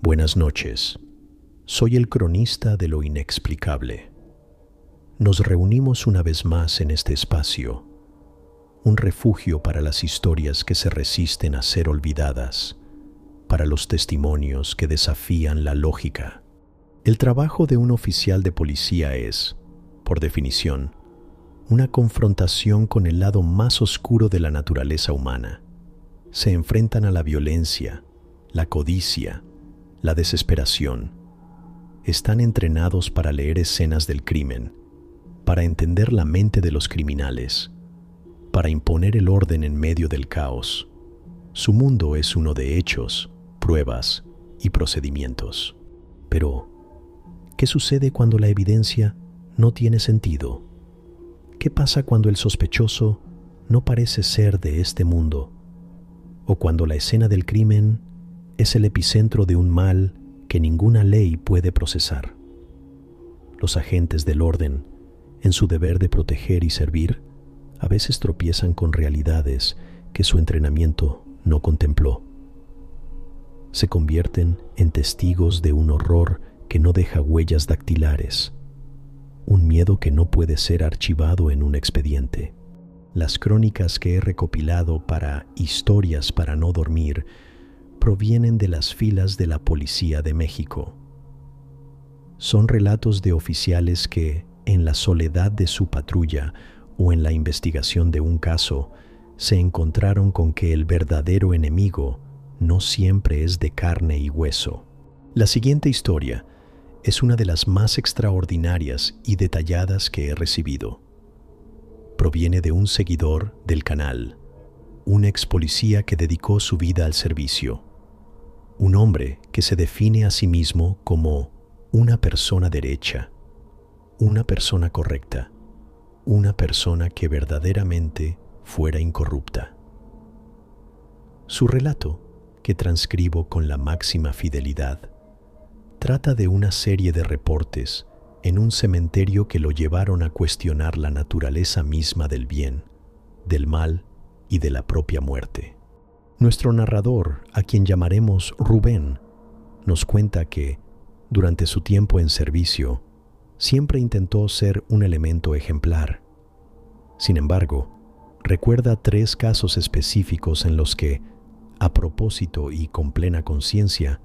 Buenas noches. Soy el cronista de lo inexplicable. Nos reunimos una vez más en este espacio, un refugio para las historias que se resisten a ser olvidadas, para los testimonios que desafían la lógica. El trabajo de un oficial de policía es, por definición, una confrontación con el lado más oscuro de la naturaleza humana. Se enfrentan a la violencia, la codicia, la desesperación. Están entrenados para leer escenas del crimen, para entender la mente de los criminales, para imponer el orden en medio del caos. Su mundo es uno de hechos, pruebas y procedimientos. Pero, ¿qué sucede cuando la evidencia no tiene sentido? ¿Qué pasa cuando el sospechoso no parece ser de este mundo? ¿O cuando la escena del crimen es el epicentro de un mal que ninguna ley puede procesar? Los agentes del orden, en su deber de proteger y servir, a veces tropiezan con realidades que su entrenamiento no contempló. Se convierten en testigos de un horror que no deja huellas dactilares, un miedo que no puede ser archivado en un expediente. Las crónicas que he recopilado para Historias para no dormir provienen de las filas de la Policía de México. Son relatos de oficiales que, en la soledad de su patrulla o en la investigación de un caso, se encontraron con que el verdadero enemigo no siempre es de carne y hueso. La siguiente historia es una de las más extraordinarias y detalladas que he recibido. Proviene de un seguidor del canal, un ex policía que dedicó su vida al servicio, un hombre que se define a sí mismo como una persona derecha, una persona correcta, una persona que verdaderamente fuera incorrupta. Su relato, que transcribo con la máxima fidelidad, trata de una serie de reportes en un cementerio que lo llevaron a cuestionar la naturaleza misma del bien, del mal y de la propia muerte. Nuestro narrador, a quien llamaremos Rubén, nos cuenta que, durante su tiempo en servicio, siempre intentó ser un elemento ejemplar. Sin embargo, recuerda 3 casos específicos en los que, a propósito y con plena conciencia,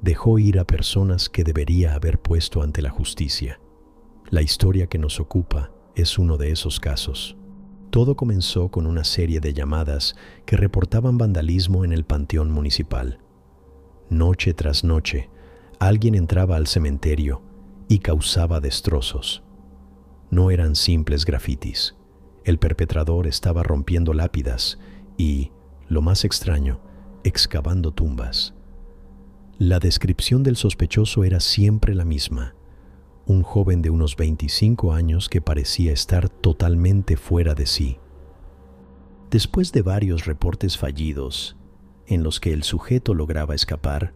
dejó ir a personas que debería haber puesto ante la justicia. La historia que nos ocupa es uno de esos casos. Todo comenzó con una serie de llamadas que reportaban vandalismo en el panteón municipal. Noche tras noche, alguien entraba al cementerio y causaba destrozos. No eran simples grafitis. El perpetrador estaba rompiendo lápidas y, lo más extraño, excavando tumbas. La descripción del sospechoso era siempre la misma: un joven de unos 25 años que parecía estar totalmente fuera de sí. Después de varios reportes fallidos, en los que el sujeto lograba escapar,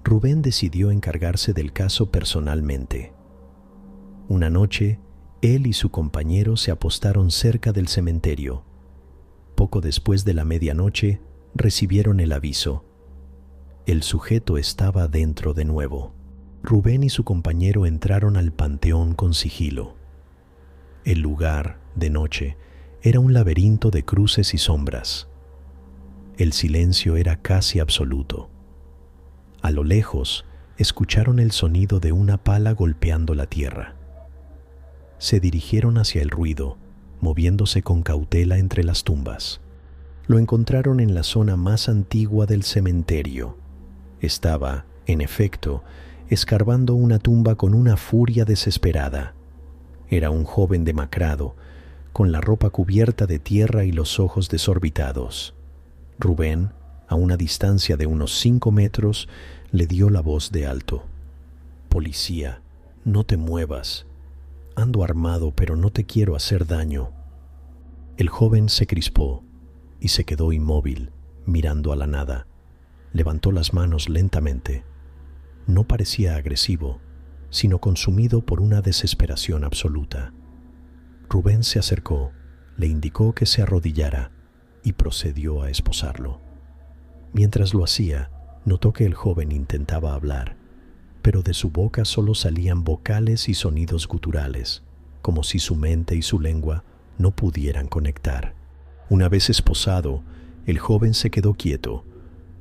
Rubén decidió encargarse del caso personalmente. Una noche, él y su compañero se apostaron cerca del cementerio. Poco después de la medianoche, recibieron el aviso: el sujeto estaba dentro de nuevo. Rubén y su compañero entraron al panteón con sigilo. El lugar, de noche, era un laberinto de cruces y sombras. El silencio era casi absoluto. A lo lejos, escucharon el sonido de una pala golpeando la tierra. Se dirigieron hacia el ruido, moviéndose con cautela entre las tumbas. Lo encontraron en la zona más antigua del cementerio. Estaba, en efecto, escarbando una tumba con una furia desesperada. Era un joven demacrado, con la ropa cubierta de tierra y los ojos desorbitados. Rubén, a una distancia de unos 5 metros, le dio la voz de alto: «Policía, no te muevas. Ando armado, pero no te quiero hacer daño». El joven se crispó y se quedó inmóvil, mirando a la nada. Levantó las manos lentamente. No parecía agresivo, sino consumido por una desesperación absoluta. Rubén se acercó, le indicó que se arrodillara y procedió a esposarlo. Mientras lo hacía, Notó que el joven intentaba hablar, pero de su boca solo salían vocales y sonidos guturales, como si su mente y su lengua no pudieran conectar. Una vez esposado, el joven se quedó quieto,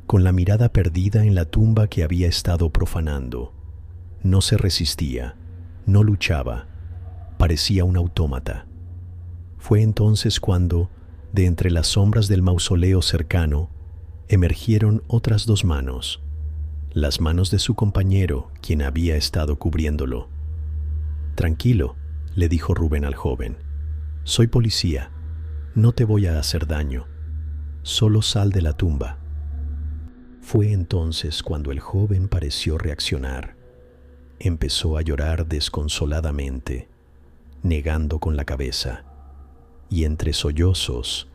con la mirada perdida en la tumba que había estado profanando. No se resistía, no luchaba, parecía un autómata. Fue entonces cuando, de entre las sombras del mausoleo cercano, emergieron otras dos manos, las manos de su compañero, quien había estado cubriéndolo. «Tranquilo», le dijo Rubén al joven. «Soy policía. No te voy a hacer daño. Solo sal de la tumba». Fue entonces cuando el joven pareció reaccionar. Empezó a llorar desconsoladamente, negando con la cabeza, y entre sollozos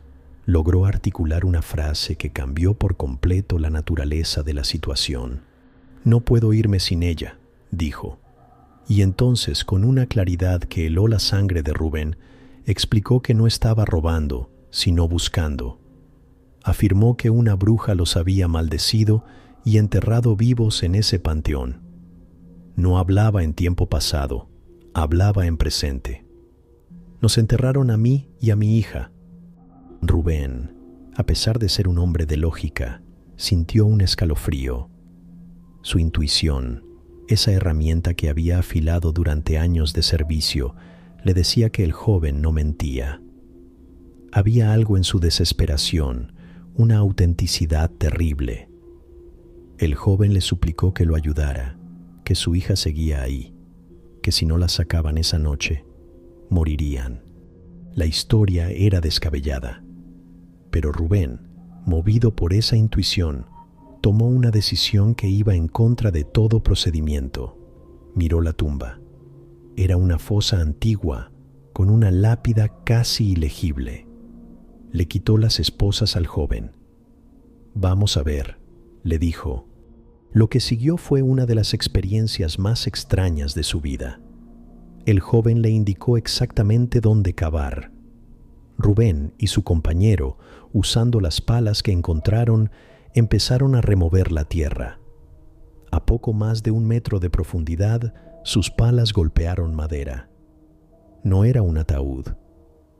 logró articular una frase que cambió por completo la naturaleza de la situación. «No puedo irme sin ella», dijo. Y entonces, con una claridad que heló la sangre de Rubén, explicó que no estaba robando, sino buscando. Afirmó que una bruja los había maldecido y enterrado vivos en ese panteón. No hablaba en tiempo pasado, hablaba en presente. «Nos enterraron a mí y a mi hija». Rubén, a pesar de ser un hombre de lógica, sintió un escalofrío. Su intuición, esa herramienta que había afilado durante años de servicio, le decía que el joven no mentía. Había algo en su desesperación, una autenticidad terrible. El joven le suplicó que lo ayudara, que su hija seguía ahí, que si no la sacaban esa noche, morirían. La historia era descabellada. Pero Rubén, movido por esa intuición, tomó una decisión que iba en contra de todo procedimiento. Miró la tumba. Era una fosa antigua, con una lápida casi ilegible. Le quitó las esposas al joven. «Vamos a ver», le dijo. Lo que siguió fue una de las experiencias más extrañas de su vida. El joven le indicó exactamente dónde cavar. Rubén y su compañero, usando las palas que encontraron, empezaron a remover la tierra. A poco más de 1 metro de profundidad, sus palas golpearon madera. No era un ataúd.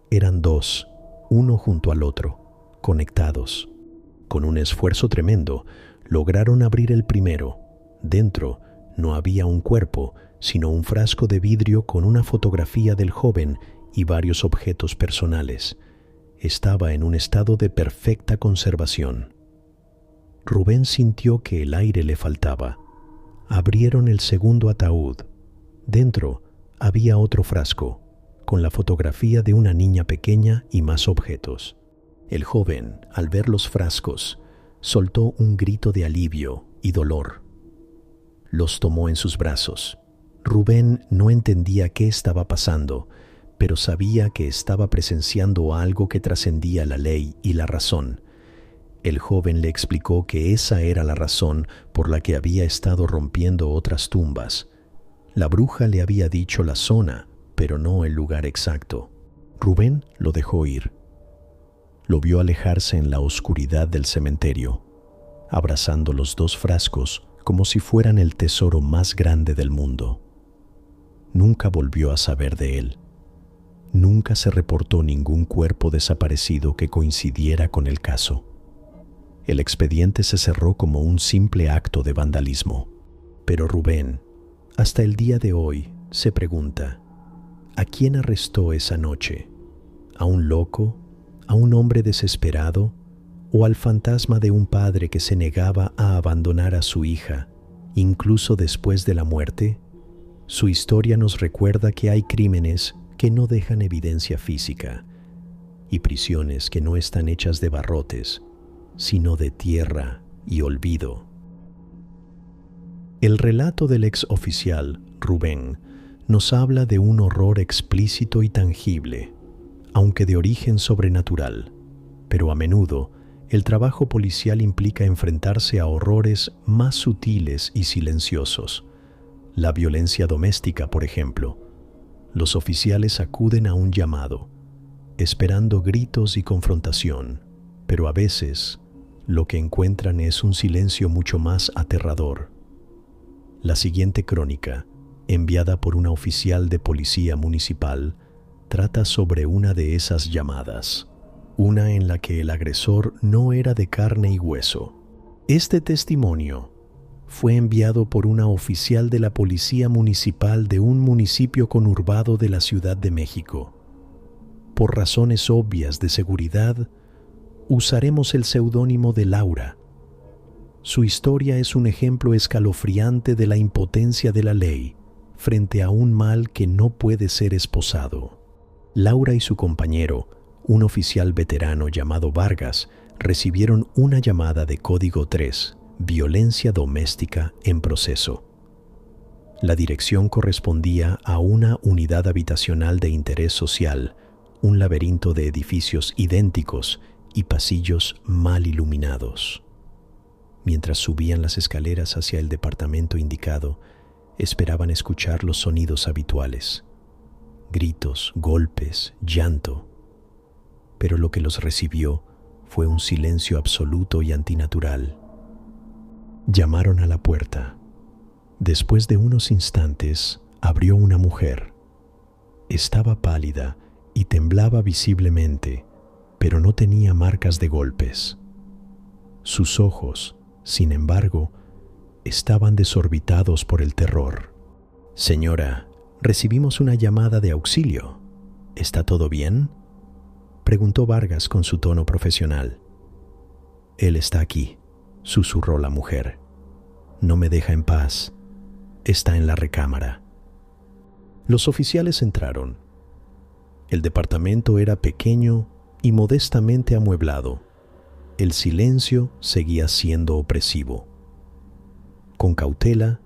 Eran dos, uno junto al otro, conectados. Con un esfuerzo tremendo, lograron abrir el primero. Dentro no había un cuerpo, sino un frasco de vidrio con una fotografía del joven y varios objetos personales. Estaba en un estado de perfecta conservación. Rubén sintió que el aire le faltaba. Abrieron el segundo ataúd. Dentro había otro frasco, con la fotografía de una niña pequeña y más objetos. El joven, al ver los frascos, soltó un grito de alivio y dolor. Los tomó en sus brazos. Rubén no entendía qué estaba pasando, pero sabía que estaba presenciando algo que trascendía la ley y la razón. El joven le explicó que esa era la razón por la que había estado rompiendo otras tumbas. La bruja le había dicho la zona, pero no el lugar exacto. Rubén lo dejó ir. Lo vio alejarse en la oscuridad del cementerio, abrazando los 2 frascos como si fueran el tesoro más grande del mundo. Nunca volvió a saber de él. Nunca se reportó ningún cuerpo desaparecido que coincidiera con el caso. El expediente se cerró como un simple acto de vandalismo. Pero Rubén, hasta el día de hoy, se pregunta, ¿a quién arrestó esa noche? ¿A un loco? ¿A un hombre desesperado? ¿O al fantasma de un padre que se negaba a abandonar a su hija, incluso después de la muerte? Su historia nos recuerda que hay crímenes que no dejan evidencia física y prisiones que no están hechas de barrotes, sino de tierra y olvido. El relato del ex oficial, Rubén, nos habla de un horror explícito y tangible, aunque de origen sobrenatural, pero a menudo el trabajo policial implica enfrentarse a horrores más sutiles y silenciosos. La violencia doméstica, por ejemplo. Los oficiales acuden a un llamado, esperando gritos y confrontación, pero a veces lo que encuentran es un silencio mucho más aterrador. La siguiente crónica, enviada por una oficial de policía municipal, trata sobre una de esas llamadas, una en la que el agresor no era de carne y hueso. Este testimonio fue enviado por una oficial de la policía municipal de un municipio conurbado de la Ciudad de México. Por razones obvias de seguridad, usaremos el seudónimo de Laura. Su historia es un ejemplo escalofriante de la impotencia de la ley frente a un mal que no puede ser esposado. Laura y su compañero, un oficial veterano llamado Vargas, recibieron una llamada de código 3, violencia doméstica en proceso. La dirección correspondía a una unidad habitacional de interés social, un laberinto de edificios idénticos y pasillos mal iluminados. Mientras subían las escaleras hacia el departamento indicado, esperaban escuchar los sonidos habituales: gritos, golpes, llanto. Pero lo que los recibió fue un silencio absoluto y antinatural. Llamaron a la puerta. Después de unos instantes, abrió una mujer. Estaba pálida y temblaba visiblemente, pero no tenía marcas de golpes. Sus ojos, sin embargo, estaban desorbitados por el terror. «Señora, recibimos una llamada de auxilio. ¿Está todo bien?», preguntó Vargas con su tono profesional. «Él está aquí», susurró la mujer. «No me deja en paz. Está en la recámara». Los oficiales entraron. El departamento era pequeño y modestamente amueblado. El silencio seguía siendo opresivo. Con cautela,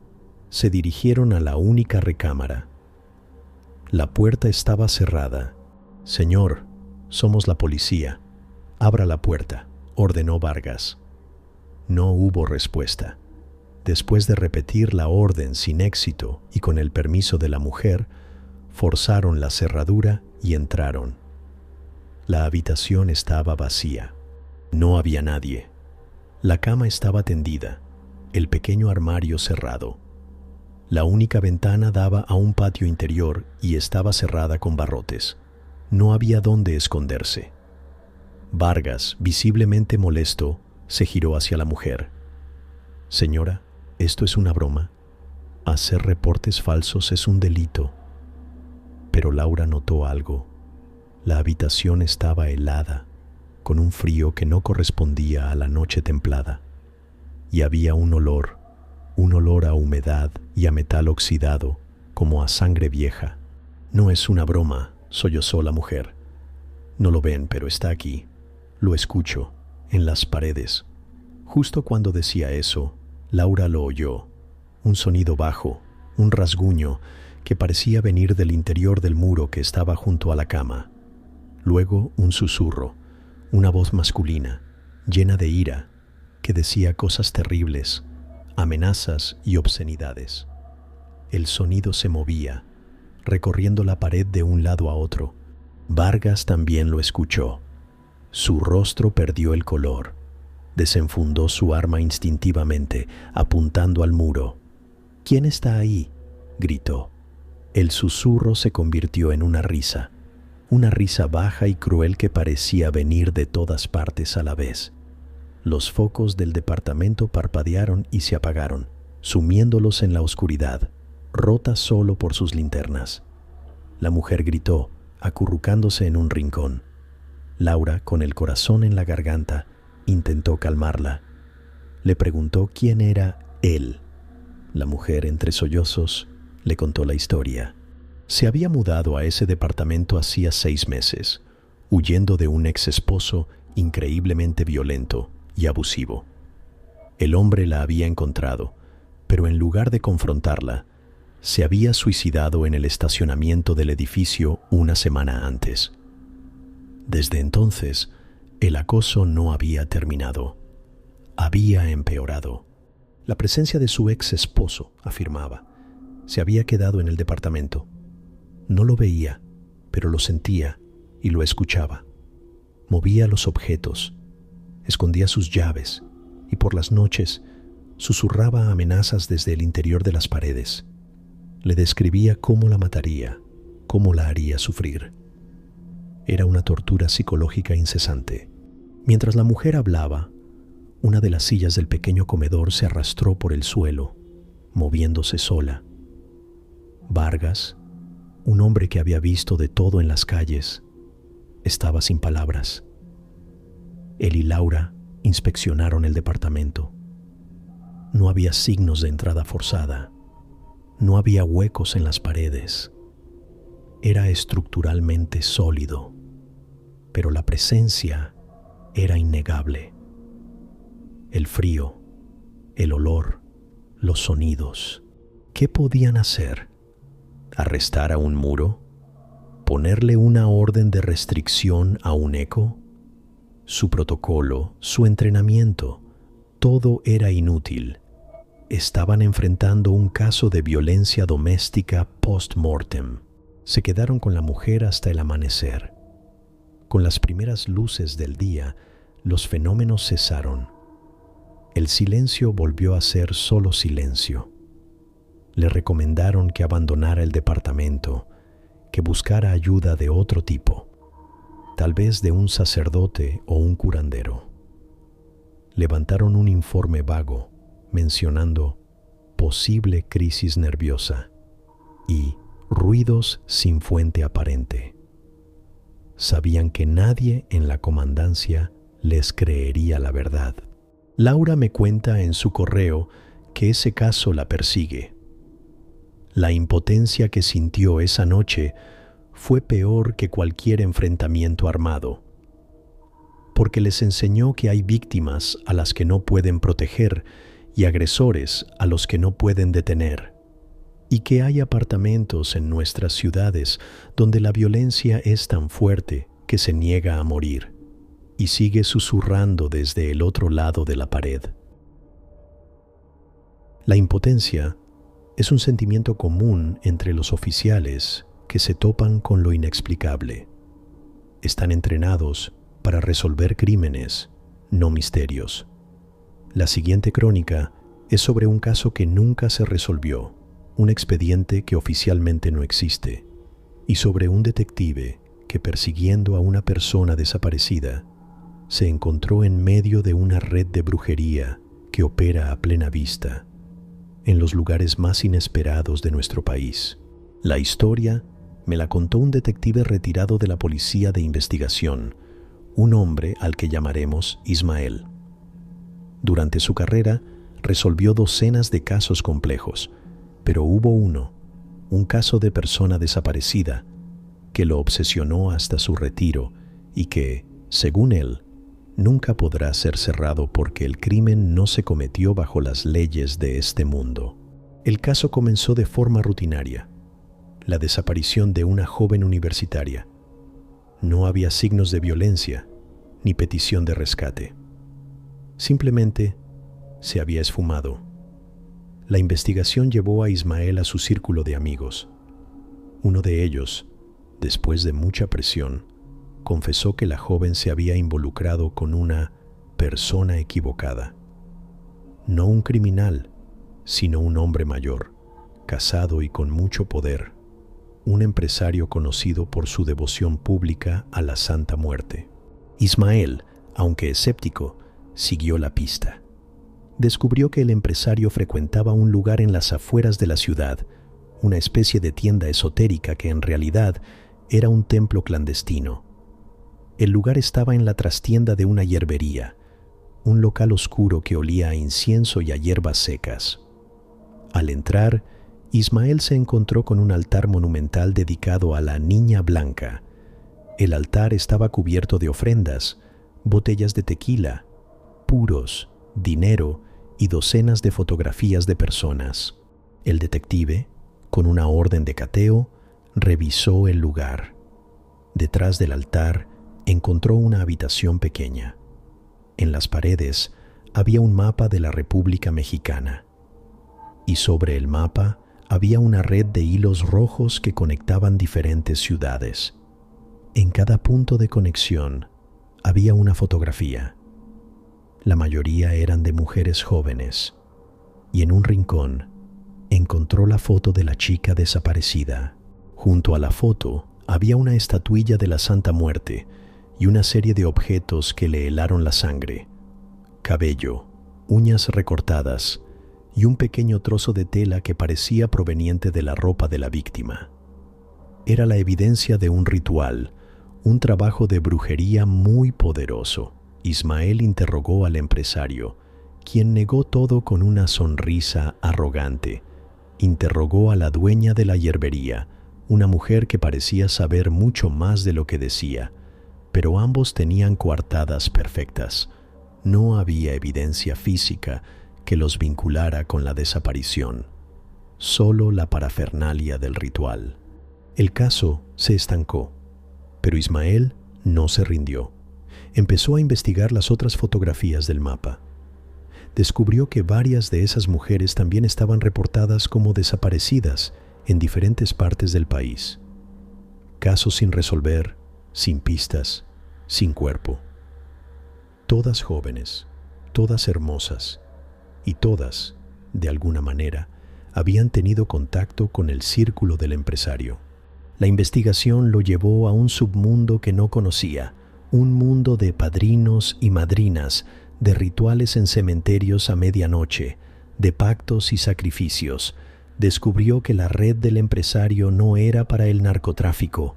se dirigieron a la única recámara. La puerta estaba cerrada. «Señor, somos la policía. Abra la puerta», ordenó Vargas. No hubo respuesta. Después de repetir la orden sin éxito y con el permiso de la mujer, forzaron la cerradura y entraron. La habitación estaba vacía. No había nadie. La cama estaba tendida, el pequeño armario cerrado. La única ventana daba a un patio interior y estaba cerrada con barrotes. No había dónde esconderse. Vargas, visiblemente molesto, se giró hacia la mujer. «Señora, esto es una broma. Hacer reportes falsos es un delito». Pero Laura notó algo. La habitación estaba helada, con un frío que no correspondía a la noche templada. Y había un olor a humedad y a metal oxidado, como a sangre vieja. «No es una broma», sollozó la mujer. «No lo ven, pero está aquí. Lo escucho, en las paredes». Justo cuando decía eso, Laura lo oyó. Un sonido bajo, un rasguño que parecía venir del interior del muro que estaba junto a la cama. Luego un susurro, una voz masculina, llena de ira, que decía cosas terribles, amenazas y obscenidades. El sonido se movía, recorriendo la pared de un lado a otro. Vargas también lo escuchó. Su rostro perdió el color. Desenfundó su arma instintivamente, apuntando al muro. «¿Quién está ahí?», gritó. El susurro se convirtió en una risa baja y cruel que parecía venir de todas partes a la vez. Los focos del departamento parpadearon y se apagaron, sumiéndolos en la oscuridad, rota solo por sus linternas. La mujer gritó, acurrucándose en un rincón. Laura, con el corazón en la garganta, intentó calmarla. Le preguntó quién era él. La mujer, entre sollozos, le contó la historia. Se había mudado a ese departamento hacía 6 meses, huyendo de un ex esposo increíblemente violento y abusivo. El hombre la había encontrado, pero en lugar de confrontarla, se había suicidado en el estacionamiento del edificio una semana antes. Desde entonces, el acoso no había terminado. Había empeorado. La presencia de su ex esposo, afirmaba, se había quedado en el departamento. No lo veía, pero lo sentía y lo escuchaba. Movía los objetos, escondía sus llaves y por las noches susurraba amenazas desde el interior de las paredes. Le describía cómo la mataría, cómo la haría sufrir. Era una tortura psicológica incesante. Mientras la mujer hablaba, una de las sillas del pequeño comedor se arrastró por el suelo, moviéndose sola. Vargas, un hombre que había visto de todo en las calles, estaba sin palabras. Él y Laura inspeccionaron el departamento. No había signos de entrada forzada. No había huecos en las paredes. Era estructuralmente sólido, pero la presencia era innegable. El frío, el olor, los sonidos. ¿Qué podían hacer? ¿Arrestar a un muro? ¿Ponerle una orden de restricción a un eco? Su protocolo, su entrenamiento, todo era inútil. Estaban enfrentando un caso de violencia doméstica post-mortem. Se quedaron con la mujer hasta el amanecer. Con las primeras luces del día, los fenómenos cesaron. El silencio volvió a ser solo silencio. Le recomendaron que abandonara el departamento, que buscara ayuda de otro tipo, tal vez de un sacerdote o un curandero. Levantaron un informe vago mencionando posible crisis nerviosa y ruidos sin fuente aparente. Sabían que nadie en la comandancia les creería la verdad. Laura me cuenta en su correo que ese caso la persigue. La impotencia que sintió esa noche fue peor que cualquier enfrentamiento armado, porque les enseñó que hay víctimas a las que no pueden proteger y agresores a los que no pueden detener, y que hay apartamentos en nuestras ciudades donde la violencia es tan fuerte que se niega a morir y sigue susurrando desde el otro lado de la pared. La impotencia es un sentimiento común entre los oficiales que se topan con lo inexplicable. Están entrenados para resolver crímenes, no misterios. La siguiente crónica es sobre un caso que nunca se resolvió, un expediente que oficialmente no existe, y sobre un detective que, persiguiendo a una persona desaparecida, se encontró en medio de una red de brujería que opera a plena vista, en los lugares más inesperados de nuestro país. La historia me la contó un detective retirado de la Policía de Investigación, un hombre al que llamaremos Ismael. Durante su carrera resolvió docenas de casos complejos, pero hubo uno, un caso de persona desaparecida, que lo obsesionó hasta su retiro y que, según él, nunca podrá ser cerrado porque el crimen no se cometió bajo las leyes de este mundo. El caso comenzó de forma rutinaria: la desaparición de una joven universitaria. No había signos de violencia ni petición de rescate. Simplemente se había esfumado. La investigación llevó a Ismael a su círculo de amigos. Uno de ellos, después de mucha presión, confesó que la joven se había involucrado con una persona equivocada. No un criminal, sino un hombre mayor, casado y con mucho poder, un empresario conocido por su devoción pública a la Santa Muerte. Ismael, aunque escéptico, siguió la pista. Descubrió que el empresario frecuentaba un lugar en las afueras de la ciudad, una especie de tienda esotérica que en realidad era un templo clandestino. El lugar estaba en la trastienda de una hierbería, un local oscuro que olía a incienso y a hierbas secas. Al entrar, Ismael se encontró con un altar monumental dedicado a la Niña Blanca. El altar estaba cubierto de ofrendas, botellas de tequila, puros, dinero y docenas de fotografías de personas. El detective, con una orden de cateo, revisó el lugar. Detrás del altar encontró una habitación pequeña. En las paredes había un mapa de la República Mexicana, y sobre el mapa había una red de hilos rojos que conectaban diferentes ciudades. En cada punto de conexión había una fotografía. La mayoría eran de mujeres jóvenes, y en un rincón encontró la foto de la chica desaparecida. Junto a la foto había una estatuilla de la Santa Muerte y una serie de objetos que le helaron la sangre: cabello, uñas recortadas y un pequeño trozo de tela que parecía proveniente de la ropa de la víctima. Era la evidencia de un ritual, un trabajo de brujería muy poderoso. Ismael interrogó al empresario, quien negó todo con una sonrisa arrogante. Interrogó a la dueña de la hierbería, una mujer que parecía saber mucho más de lo que decía, pero ambos tenían coartadas perfectas. No había evidencia física que los vinculara con la desaparición, solo la parafernalia del ritual. El caso se estancó, pero Ismael no se rindió. Empezó a investigar las otras fotografías del mapa. Descubrió que varias de esas mujeres también estaban reportadas como desaparecidas en diferentes partes del país. Casos sin resolver, sin pistas, sin cuerpo. Todas jóvenes, todas hermosas, y todas, de alguna manera, habían tenido contacto con el círculo del empresario. La investigación lo llevó a un submundo que no conocía, un mundo de padrinos y madrinas, de rituales en cementerios a medianoche, de pactos y sacrificios. Descubrió que la red del empresario no era para el narcotráfico,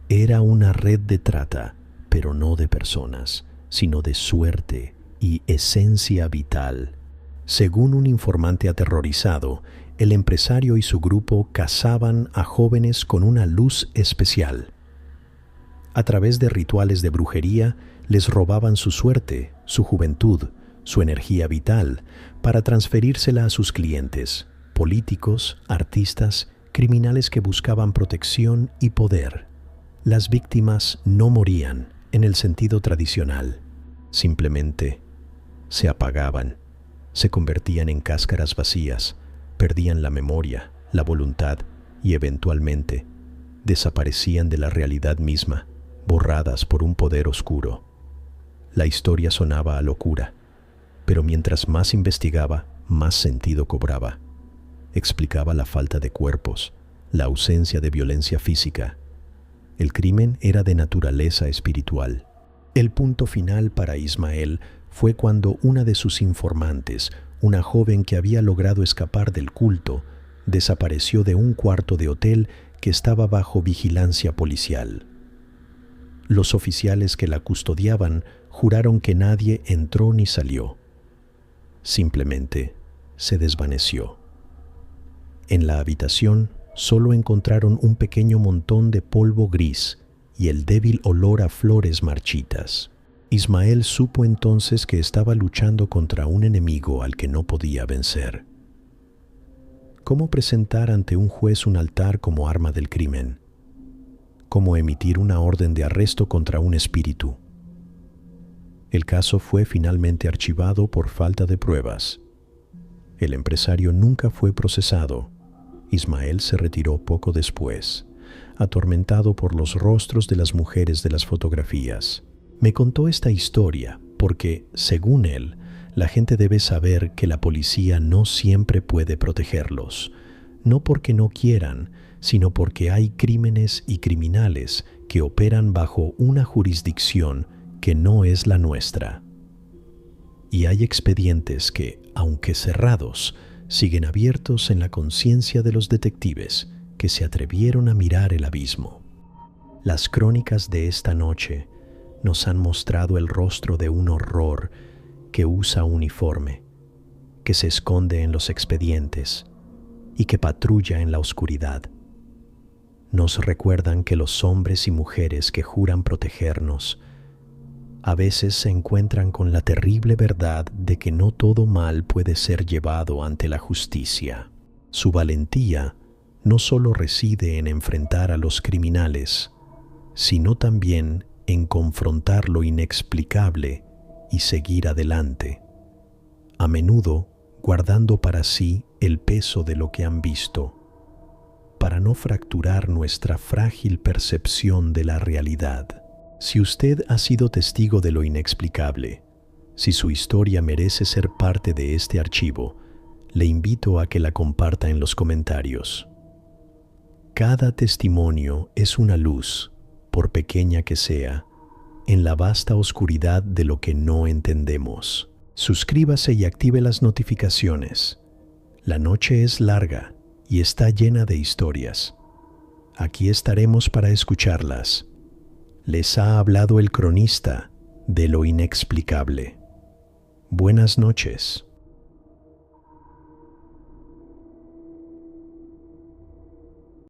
era una red de trata, pero no de personas, sino de suerte y esencia vital. Según un informante aterrorizado, el empresario y su grupo cazaban a jóvenes con una luz especial. A través de rituales de brujería, les robaban su suerte, su juventud, su energía vital, para transferírsela a sus clientes, políticos, artistas, criminales que buscaban protección y poder. Las víctimas no morían en el sentido tradicional, simplemente se apagaban, se convertían en cáscaras vacías, perdían la memoria, la voluntad y eventualmente desaparecían de la realidad misma, borradas por un poder oscuro. La historia sonaba a locura, pero mientras más investigaba, más sentido cobraba. Explicaba la falta de cuerpos, la ausencia de violencia física. El crimen era de naturaleza espiritual. El punto final para Ismael fue cuando una de sus informantes, una joven que había logrado escapar del culto, desapareció de un cuarto de hotel que estaba bajo vigilancia policial. Los oficiales que la custodiaban juraron que nadie entró ni salió. Simplemente se desvaneció. En la habitación solo encontraron un pequeño montón de polvo gris y el débil olor a flores marchitas. Ismael supo entonces que estaba luchando contra un enemigo al que no podía vencer. ¿Cómo presentar ante un juez un altar como arma del crimen? ¿Cómo emitir una orden de arresto contra un espíritu? El caso fue finalmente archivado por falta de pruebas. El empresario nunca fue procesado. Ismael se retiró poco después, atormentado por los rostros de las mujeres de las fotografías. Me contó esta historia porque, según él, la gente debe saber que la policía no siempre puede protegerlos, no porque no quieran, sino porque hay crímenes y criminales que operan bajo una jurisdicción que no es la nuestra. Y hay expedientes que, aunque cerrados, siguen abiertos en la conciencia de los detectives que se atrevieron a mirar el abismo. Las crónicas de esta noche nos han mostrado el rostro de un horror que usa uniforme, que se esconde en los expedientes y que patrulla en la oscuridad. Nos recuerdan que los hombres y mujeres que juran protegernos a veces se encuentran con la terrible verdad de que no todo mal puede ser llevado ante la justicia. Su valentía no solo reside en enfrentar a los criminales, sino también en confrontar lo inexplicable y seguir adelante, a menudo guardando para sí el peso de lo que han visto, para no fracturar nuestra frágil percepción de la realidad. Si usted ha sido testigo de lo inexplicable, Si su historia merece ser parte de este archivo, le invito a que la comparta en los comentarios. Cada testimonio es una luz, por pequeña que sea, en la vasta oscuridad de lo que no entendemos. Suscríbase y active las notificaciones. La noche es larga y está llena de historias. Aquí estaremos para escucharlas. Les ha hablado el cronista de lo inexplicable. Buenas noches.